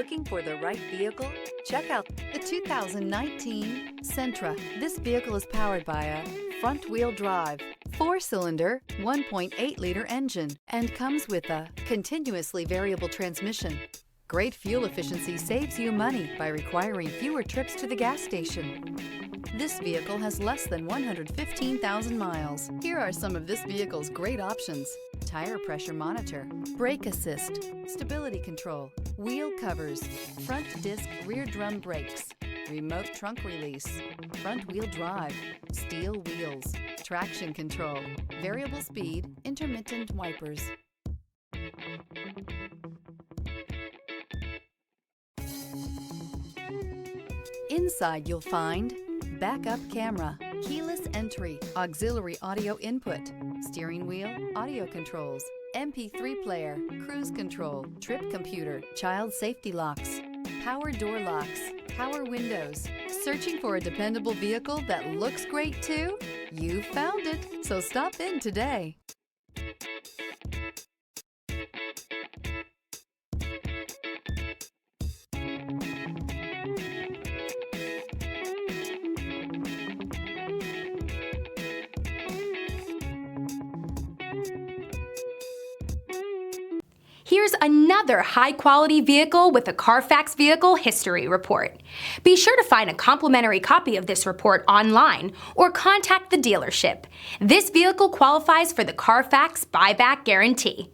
Looking for the right vehicle? Check out the 2019 Sentra. This vehicle is powered by a front-wheel drive, 4-cylinder, 1.8-liter engine, and comes with a continuously variable transmission. Great fuel efficiency saves you money by requiring fewer trips to the gas station. This vehicle has less than 115,000 miles. Here are some of this vehicle's great options: tire pressure monitor, brake assist, stability control, wheel covers, front disc rear drum brakes, remote trunk release, front wheel drive, steel wheels, traction control, variable speed, intermittent wipers. Inside you'll find backup camera, keyless entry, auxiliary audio input, steering wheel audio controls, MP3 player, cruise control, trip computer, child safety locks, power door locks, power windows. Searching for a dependable vehicle that looks great too? You found it, so stop in today. Here's another high-quality vehicle with a Carfax Vehicle History Report. Be sure to find a complimentary copy of this report online or contact the dealership. This vehicle qualifies for the Carfax Buyback Guarantee.